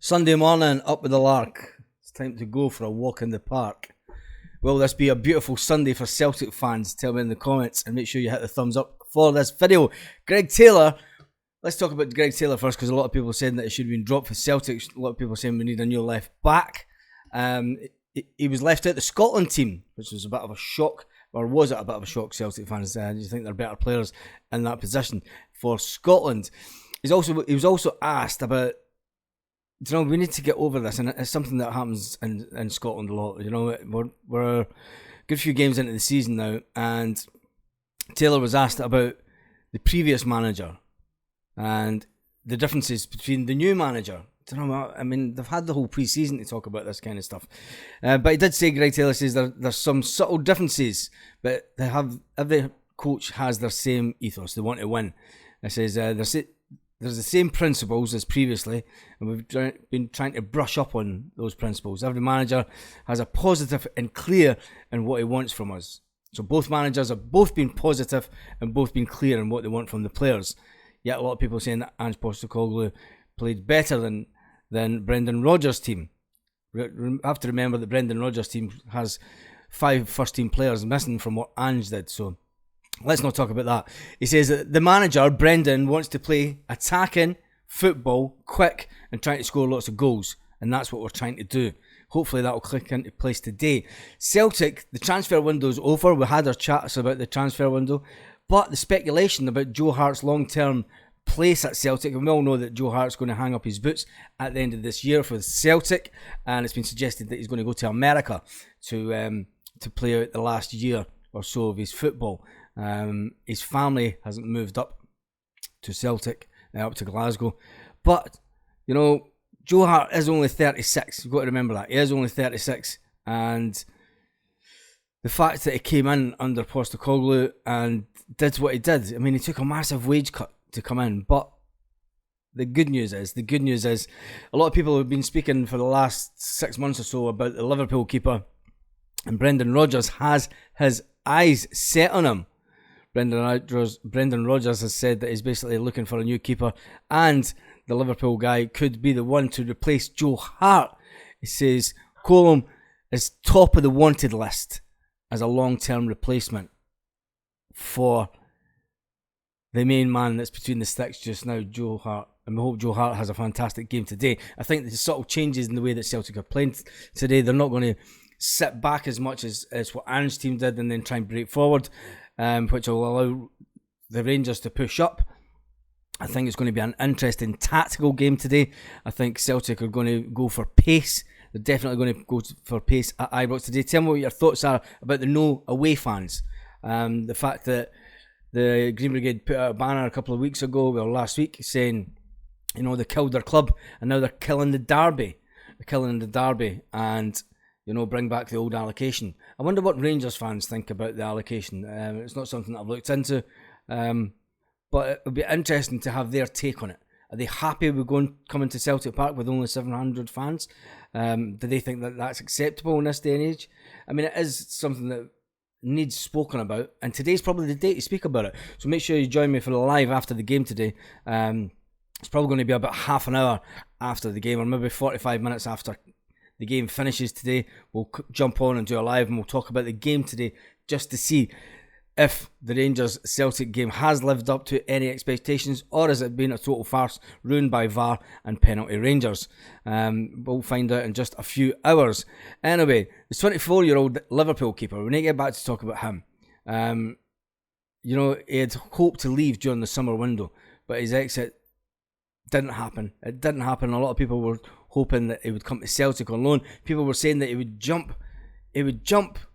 Sunday morning, up with the lark. It's time to go for a walk in the park. Will this be a beautiful Sunday for Celtic fans? Tell me in the comments and make sure you hit the thumbs up for this video. Greg Taylor. Let's talk about Greg Taylor first, because a lot of people are saying that it should have been dropped for Celtic. A lot of people are saying we need a new left back. He was left out the Scotland team, which was a bit of a shock. Or was it a bit of a shock, Celtic fans? Do you think there are better players in that position for Scotland? He was also asked about, we need to get over this, and it's something that happens in Scotland a lot. We're a good few games into the season now, and Taylor was asked about the previous manager and the differences between the new manager. They've had the whole pre-season to talk about this kind of stuff. But he did say, Greg Taylor says there's some subtle differences, but every coach has their same ethos. They want to win. He says there's the same principles as previously, and we've been trying to brush up on those principles. Every manager has a positive and clear in what he wants from us. So both managers have both been positive and both been clear in what they want from the players. Yet a lot of people saying that Ange Postecoglou played better than Brendan Rodgers' team. You have to remember that Brendan Rodgers' team has 5 first-team players missing from what Ange did, so let's not talk about that. He says that the manager, Brendan, wants to play attacking football, quick, and trying to score lots of goals, and that's what we're trying to do. Hopefully that will click into place today. Celtic, the transfer window's over. We had our chats about the transfer window, but the speculation about Joe Hart's long-term place at Celtic, and we all know that Joe Hart's going to hang up his boots at the end of this year for Celtic, and it's been suggested that he's going to go to America to play out the last year or so of his football. His family hasn't moved up to Celtic, up to Glasgow, but Joe Hart is only 36. You've got to remember that he is only 36, and the fact that he came in under Postecoglou and did what he did, he took a massive wage cut to come in. But the good news is a lot of people have been speaking for the last 6 months or so about the Liverpool keeper, and Brendan Rodgers has his eyes set on him. Brendan Rodgers has said that he's basically looking for a new keeper, and the Liverpool guy could be the one to replace Joe Hart. He says Colm is top of the wanted list as a long-term replacement for the main man that's between the sticks just now, Joe Hart. And we hope Joe Hart has a fantastic game today. I think the subtle changes in the way that Celtic are playing today, they're not going to sit back as much as what Ange's team did and then try and break forward, which will allow the Rangers to push up. I think it's going to be an interesting tactical game today. I think Celtic are going to go for pace. They're definitely going to go for pace at Ibrox today. Tell me what your thoughts are about the no away fans. The fact that the Green Brigade put out a banner a couple of weeks ago, last week, saying, they killed their club and now they're killing the derby. They're killing the derby and, bring back the old allocation. I wonder what Rangers fans think about the allocation. It's not something that I've looked into, but it would be interesting to have their take on it. Are they happy with coming to Celtic Park with only 700 fans? Do they think that that's acceptable in this day and age? It is something that needs spoken about, and today's probably the day to speak about it. So make sure you join me for the live after the game today. It's probably going to be about half an hour after the game, or maybe 45 minutes after the game finishes today. We'll jump on and do a live, and we'll talk about the game today just to see if the Rangers-Celtic game has lived up to any expectations, or has it been a total farce ruined by VAR and penalty Rangers. We'll find out in just a few hours. Anyway, the 24-year-old Liverpool keeper, we need to get back to talk about him. He had hoped to leave during the summer window, but his exit didn't happen. It didn't happen. A lot of people were hoping that he would come to Celtic on loan. People were saying that he would jump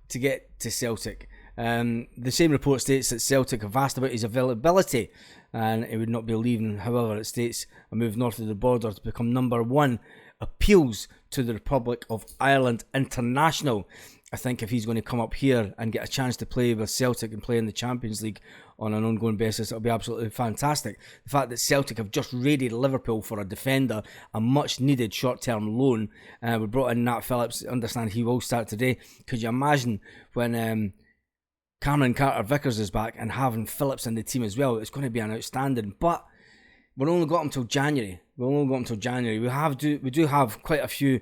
to get to Celtic. The same report states that Celtic have asked about his availability and he would not be leaving. However, it states a move north of the border to become number 1 appeals to the Republic of Ireland international. I think if he's going to come up here and get a chance to play with Celtic and play in the Champions League on an ongoing basis, it'll be absolutely fantastic. The fact that Celtic have just raided Liverpool for a defender, a much needed short-term loan. We brought in Nat Phillips. Understand he will start today. Could you imagine when Cameron Carter-Vickers is back and having Phillips in the team as well? It's going to be an outstanding. But we're only got until January. We do have quite a few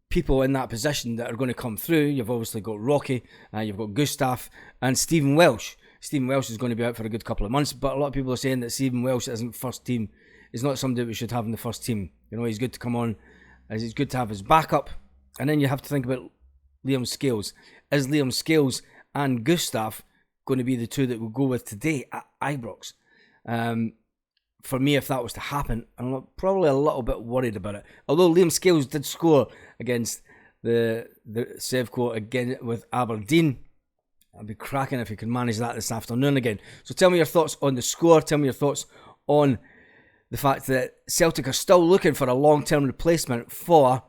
people in that position that are going to come through. You've obviously got Rocky, you've got Gustav, and Stephen Welsh. Stephen Welsh is going to be out for a good couple of months, but a lot of people are saying that Stephen Welsh isn't first team. He's not somebody we should have in the first team. You know, he's good to come on, as it's good to have his backup. And then you have to think about Liam Scales. Is Liam Scales and Gustav going to be the two that we'll go with today at Ibrox? For me, if that was to happen, I'm probably a little bit worried about it. Although Liam Scales did score against the Sevco again with Aberdeen. I'd be cracking if he could manage that this afternoon again. So tell me your thoughts on the score. Tell me your thoughts on the fact that Celtic are still looking for a long-term replacement for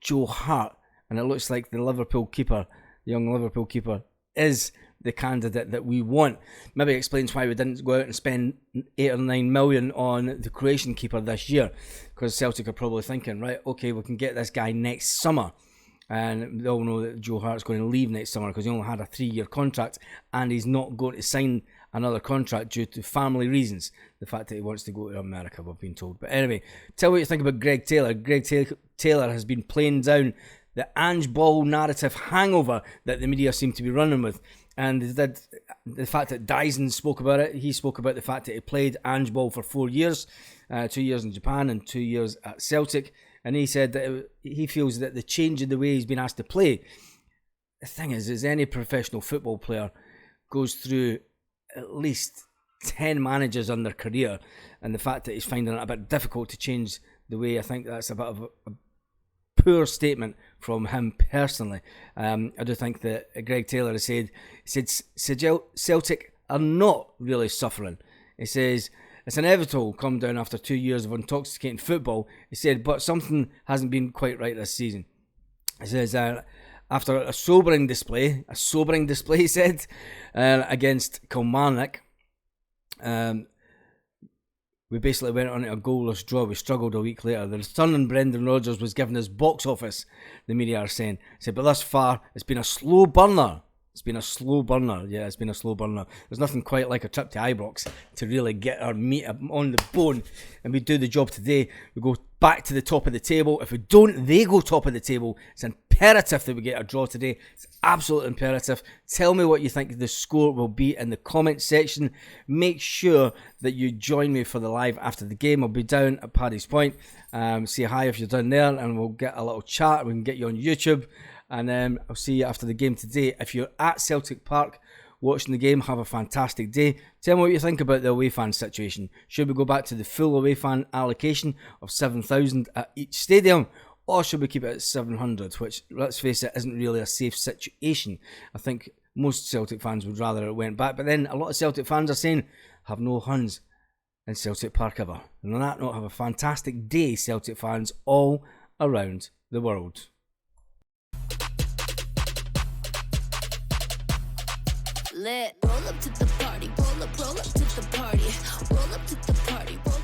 Joe Hart. And it looks like the Liverpool keeper, the young Liverpool keeper, is the candidate that we want. Maybe explains why we didn't go out and spend 8 or 9 million on the Croatian keeper this year. Because Celtic are probably thinking, right, okay, we can get this guy next summer. And they all know that Joe Hart's going to leave next summer because he only had a 3-year contract and he's not going to sign another contract due to family reasons. The fact that he wants to go to America, we've been told. But anyway, tell me what you think about Greg Taylor. Greg Taylor has been playing down the Ange Ball narrative hangover that the media seem to be running with. And the fact that Dyson spoke about it, he spoke about the fact that he played Ange Ball for 4 years, 2 years in Japan and 2 years at Celtic. And he said that he feels that the change in the way he's been asked to play, the thing is any professional football player goes through at least 10 managers in their career, and the fact that he's finding it a bit difficult to change the way, I think that's a bit of a poor statement from him personally. I do think that Greg Taylor has said Celtic are not really suffering. He says, it's inevitable come down after 2 years of intoxicating football. He said, but something hasn't been quite right this season. He says, after a sobering display, he said, against Caoimhin, we basically went on a goalless draw. We struggled a week later. The return on Brendan Rodgers was given his box office, the media are saying. He said, but thus far, it's been a slow burner. It's been a slow burner. There's nothing quite like a trip to Ibrox to really get our meat on the bone. And we do the job today. We go back to the top of the table. If we don't, they go top of the table. It's imperative that we get a draw today. It's absolutely imperative. Tell me what you think the score will be in the comment section. Make sure that you join me for the live after the game. I'll be down at Paddy's Point. Say hi if you're down there and we'll get a little chat. We can get you on YouTube. And I'll see you after the game today. If you're at Celtic Park watching the game, have a fantastic day. Tell me what you think about the away fan situation. Should we go back to the full away fan allocation of 7,000 at each stadium? Or should we keep it at 700, which, let's face it, isn't really a safe situation. I think most Celtic fans would rather it went back. But then a lot of Celtic fans are saying, have no Huns in Celtic Park ever. And on that note, have a fantastic day, Celtic fans all around the world. Lit. Roll up to the party, roll up to the party, roll up to the party, roll